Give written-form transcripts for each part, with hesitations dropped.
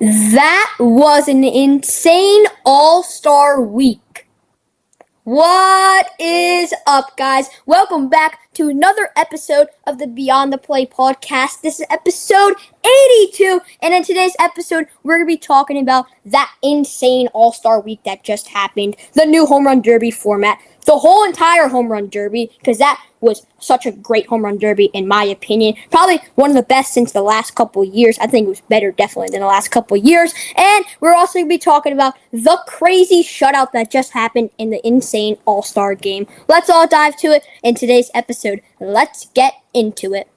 That was an insane All-Star week. What is up, guys? Welcome back to another episode of the Beyond the Play podcast. This is episode 82, and in today's episode, we're going to be talking about that insane All-Star week that just happened, the new Home Run Derby format, the whole entire Home Run Derby, because that was such a great Home Run Derby, in my opinion. Probably one of the best since the last couple years. I think it was better, definitely, than the last couple years. And we're also going to be talking about the crazy shutout that just happened in the insane All-Star game. Let's all dive to it in today's episode. Let's get into it.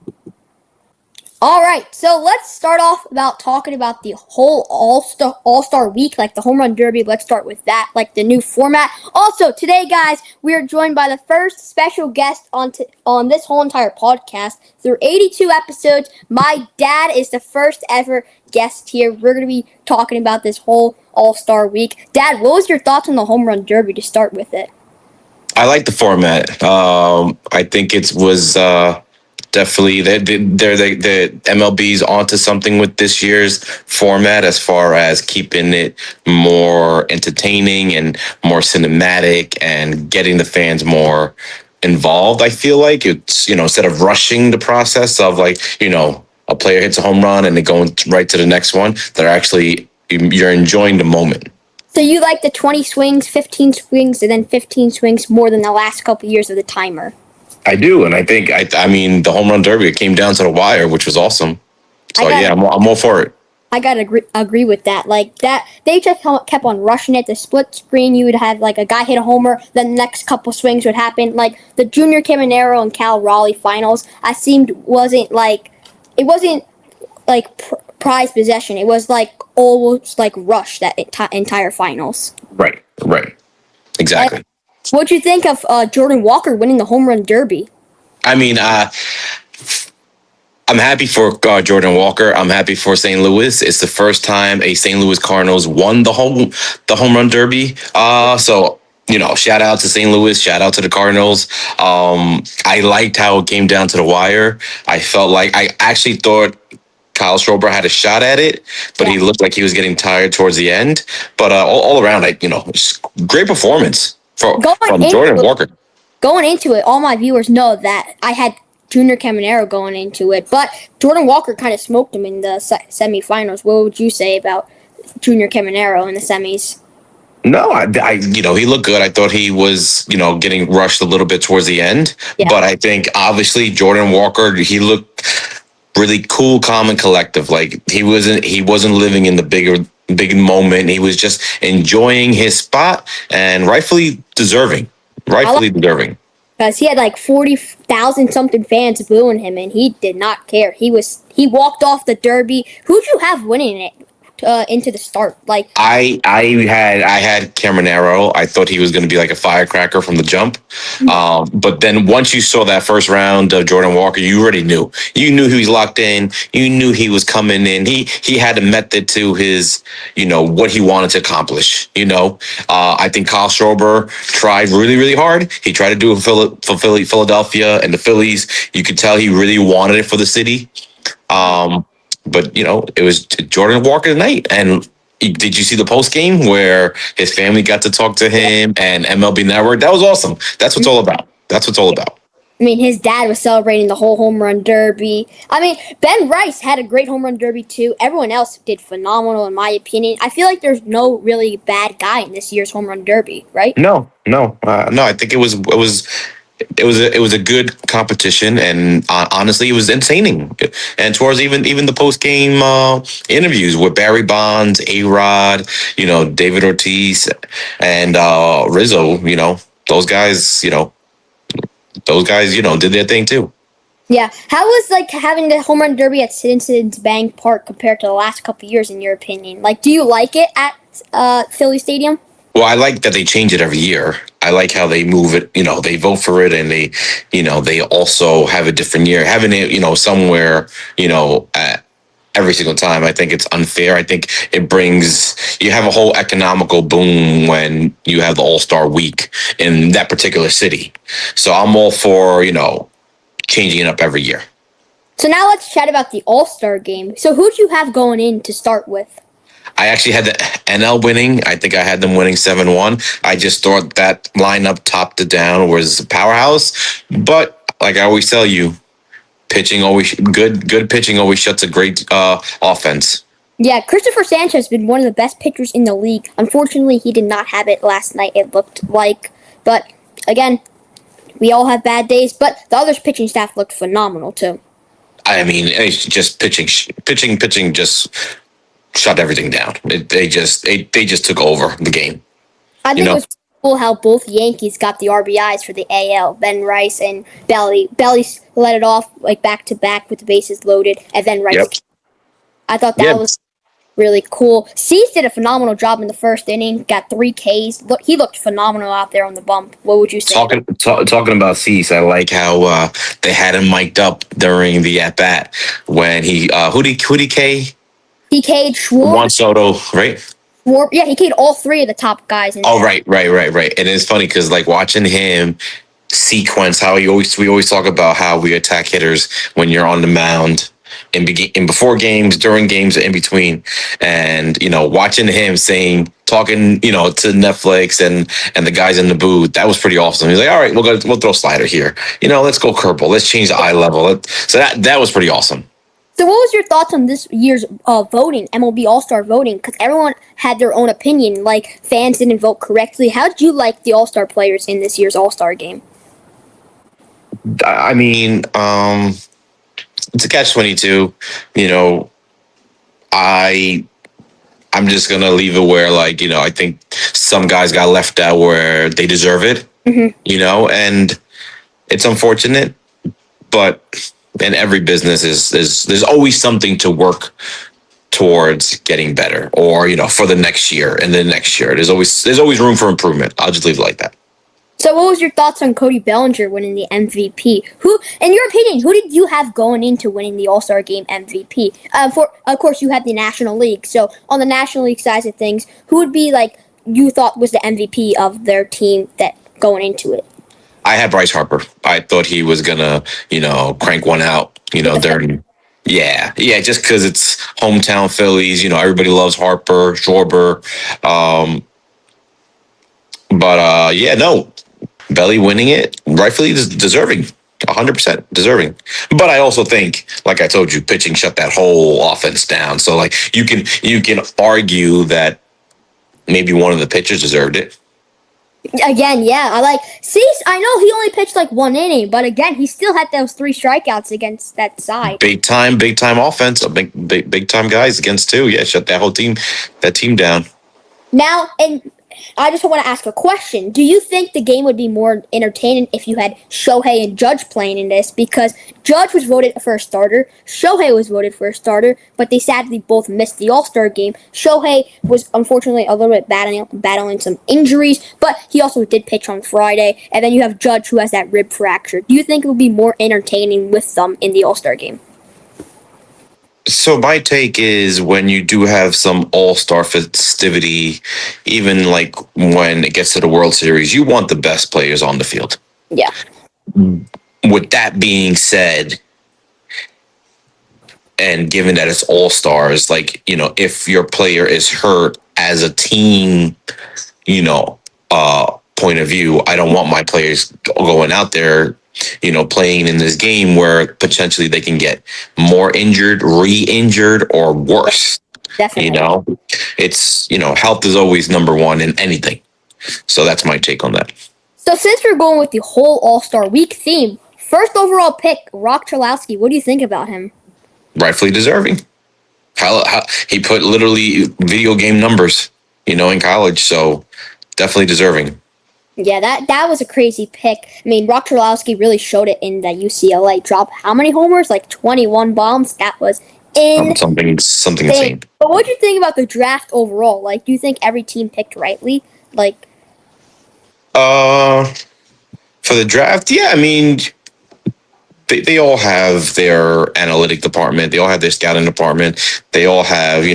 All right, so let's start off about talking about the whole All-Star week, like the Home Run Derby. Let's start with that, like the new format. Also, today, guys, we are joined by the first special guest on this whole entire podcast. Through 82 episodes, my dad is the first ever guest here. We're going to be talking about this whole All-Star week. Dad, what was your thoughts on the Home Run Derby to start with it? I like the format. I think it was definitely the MLB's onto something with this year's format as far as keeping it more entertaining and more cinematic and getting the fans more involved. I feel like it's, instead of rushing the process of a player hits a home run and they're going right to the next one, you're enjoying the moment. So you like the 20 swings, 15 swings, and then 15 swings more than the last couple years of the timer? I do, and I think the Home Run Derby, it came down to the wire, which was awesome. So I'm all for it. I gotta agree with that. Like that, they just kept on rushing it. The split screen, you would have like a guy hit a homer, then the next couple swings would happen. Like the Junior Caminero and Cal Raleigh finals, wasn't like prize possession. It was like almost like rush that entire finals. Right, exactly. What'd you think of Jordan Walker winning the Home Run Derby? I mean, I'm happy for Jordan Walker. I'm happy for St. Louis. It's the first time a St. Louis Cardinals won the home run derby. So shout out to St. Louis. Shout out to the Cardinals. I liked how it came down to the wire. I actually thought Kyle Schwarber had a shot at it, but He looked like he was getting tired towards the end. But all around, great performance from Jordan Walker. Going into it, all my viewers know that I had Junior Caminero going into it, but Jordan Walker kind of smoked him in the semifinals. What would you say about Junior Caminero in the semis? No, he looked good. I thought he was, getting rushed a little bit towards the end, but I think obviously Jordan Walker, he looked really cool, calm, and collective. Like he wasn't living in the big moment. He was just enjoying his spot and rightfully deserving. Because he had like 40,000 something fans booing him, and he did not care. He walked off the Derby. Who'd you have winning it into the start? Like I had Caminero. I thought he was going to be like a firecracker from the jump. But then once you saw that first round of Jordan Walker, you already knew. You knew he was locked in. You knew he was coming in. He had a method to his, what he wanted to accomplish. I think Kyle Schwarber tried really, really hard. He tried to do it for Philadelphia and the Phillies. You could tell he really wanted it for the city. But, it was Jordan Walker tonight. And did you see the post game where his family got to talk to him and MLB Network? That was awesome. That's what it's all about. I mean, his dad was celebrating the whole Home Run Derby. I mean, Ben Rice had a great Home Run Derby, too. Everyone else did phenomenal, in my opinion. I feel like there's no really bad guy in this year's Home Run Derby, right? No. I think it was a good competition, and honestly, it was entertaining. And towards even the post game interviews with Barry Bonds, A-Rod, David Ortiz, and Rizzo, those guys, did their thing too. Yeah, how was having the Home Run Derby at Citizens Bank Park compared to the last couple of years, in your opinion? Do you like it at Philly Stadium? Well, I like that they change it every year. I like how they move it. They vote for it, and they also have a different year. Having it, somewhere, at every single time, I think it's unfair. I think you have a whole economical boom when you have the All-Star week in that particular city. So I'm all for, changing it up every year. So now let's chat about the All-Star game. So who'd you have going in to start with? I actually had the NL winning. I think I had them winning 7-1. I just thought that lineup top to down was a powerhouse. But like I always tell you, pitching always good pitching always shuts a great offense. Yeah, Christopher Sanchez has been one of the best pitchers in the league. Unfortunately, he did not have it last night, it looked like. But again, we all have bad days, but the others' pitching staff looked phenomenal too. I mean, it's just pitching just shut everything down. They just took over the game. I You think it know, was cool how both Yankees got the RBIs for the AL. Ben Rice and Belly. Belly let it off like back to back with the bases loaded, and then Rice. yep, I thought that yep. was really cool. Cease did a phenomenal job in the first inning. Got 3 Ks. He looked phenomenal out there on the bump. What would you say? Talking about Cease, I like how they had him mic'd up during the at bat when he who did K He K'd Juan Schwarber. Soto, right? Yeah, he K'd all 3 of the top guys in Oh, there. right. And it's funny because like watching him sequence how we always talk about how we attack hitters when you're on the mound in before games, during games, in between, and watching him talking to Netflix and the guys in the booth, that was pretty awesome. He's like, all right, we'll throw slider here. Let's go curveball. Let's change the eye level. So that was pretty awesome. So, what was your thoughts on this year's voting, MLB All-Star voting? Because everyone had their own opinion. Like, fans didn't vote correctly. How did you like the All-Star players in this year's All-Star game? I mean, it's a catch-22. I'm just gonna leave it where I think some guys got left out where they deserve it. And it's unfortunate, but in every business is there's always something to work towards getting better, or for the next year and the next year. There's always room for improvement. I'll just leave it like that. So, what was your thoughts on Cody Bellinger winning the MVP? Who, in your opinion, who did you have going into winning the All-Star Game MVP? Of course, you had the National League. So, on the National League side of things, who would be you thought was the MVP of their team that going into it? I had Bryce Harper. I thought he was gonna, crank one out, during. Yeah, just because it's hometown Phillies, everybody loves Harper, Schwarber. No, Belly winning it, rightfully deserving, 100% deserving. But I also think, like I told you, pitching shut that whole offense down. So you can argue that maybe one of the pitchers deserved it. Again, yeah, I know he only pitched 1 inning, but again, he still had those 3 strikeouts against that side. Big time offense, big time guys against 2. Yeah, shut that team down. Now, and I just want to ask a question. Do you think the game would be more entertaining if you had Shohei and Judge playing in this? Because Judge was voted for a starter, Shohei was voted for a starter, but they sadly both missed the All-Star game. Shohei was unfortunately a little bit battling some injuries, but he also did pitch on Friday. And then you have Judge, who has that rib fracture. Do you think it would be more entertaining with them in the All-Star game? So my take is when you do have some all-star festivity, even when it gets to the World Series, you want the best players on the field. Yeah. With that being said, and given that it's all-stars, if your player is hurt as a team, point of view, I don't want my players going out there playing in this game where potentially they can get more injured, re-injured, or worse. Definitely. It's, health is always number one in anything. So that's my take on that. So since we're going with the whole All-Star Week theme, first overall pick, Rock Chalowski, what do you think about him? Rightfully deserving. How he put literally video game numbers, in college. So definitely deserving. Yeah, that was a crazy pick. I mean, Rock Chalowski really showed it in that UCLA drop. How many homers? 21 bombs. That was something insane. But what do you think about the draft overall? Do you think every team picked rightly? For the draft, yeah. I mean, they all have their analytic department. They all have their scouting department. They all have,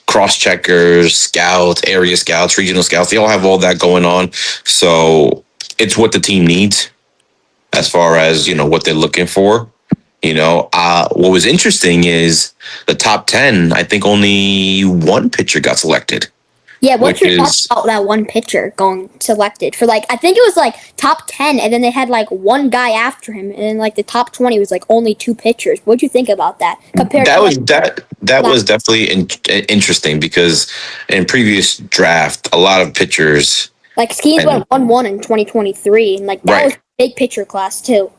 cross checkers, scouts, area scouts, regional scouts. They all have all that going on. So it's what the team needs as far as, what they're looking for. What was interesting is the top 10. I think only one pitcher got selected, Yeah, what's which your thoughts is about that one pitcher going selected for I think it was top 10, and then they had one guy after him, and then the top 20 was only two pitchers. What'd you think about that compared that to was that last? was definitely interesting because in previous draft, a lot of pitchers Skeens and went 1-1 in 2023, and that was right. a big pitcher class too.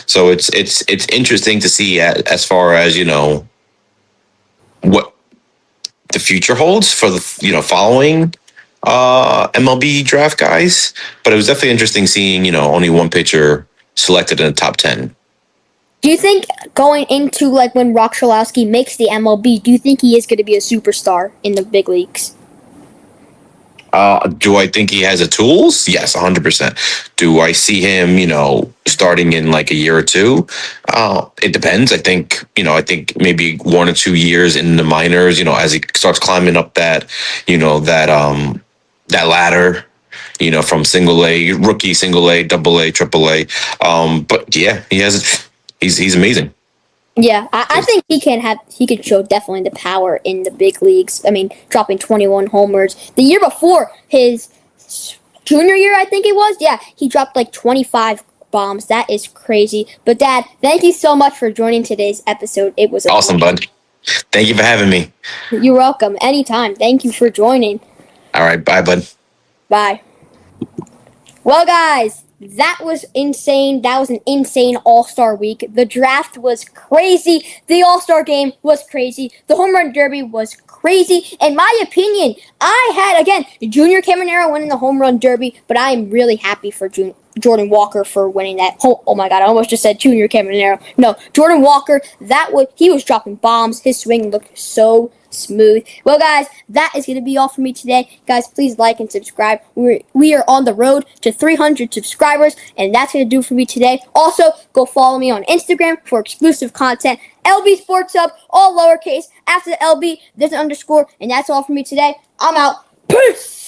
So it's interesting to see as far as what the future holds for the following MLB draft guys. But it was definitely interesting seeing only one pitcher selected in the top 10. Do you think going into when Rock Chalowski makes the MLB, do you think he is going to be a superstar in the big leagues? Do I think he has the tools? Yes, 100%. Do I see him, starting in a year or two? It depends. I think maybe 1 or 2 years in the minors, as he starts climbing up that, that ladder, from single A, rookie, single A, double A, triple A. But yeah, he's amazing. Yeah, I think he could show definitely the power in the big leagues. I mean, dropping 21 homers. The year before his junior year, I think it was. Yeah, he dropped 25 bombs. That is crazy. But Dad, thank you so much for joining today's episode. It was awesome, bud. Thank you for having me. You're welcome. Anytime. Thank you for joining. All right, bye, bud. Bye. Well, guys, that was insane. That was an insane All-Star week. The draft was crazy. The All-Star game was crazy. The Home Run Derby was crazy. In my opinion, I had, again, Junior Caminero winning the Home Run Derby, but I am really happy for Jordan Walker for winning that. Oh my God, I almost just said Junior Caminero. No, Jordan Walker, he was dropping bombs. His swing looked so smooth. Well, guys, that is going to be all for me today. Guys, please like and subscribe. We are on the road to 300 subscribers, and that's going to do it for me today. Also, go follow me on Instagram for exclusive content. LB Sports Hub, all lowercase. After the LB, there's an underscore, and that's all for me today. I'm out. Peace!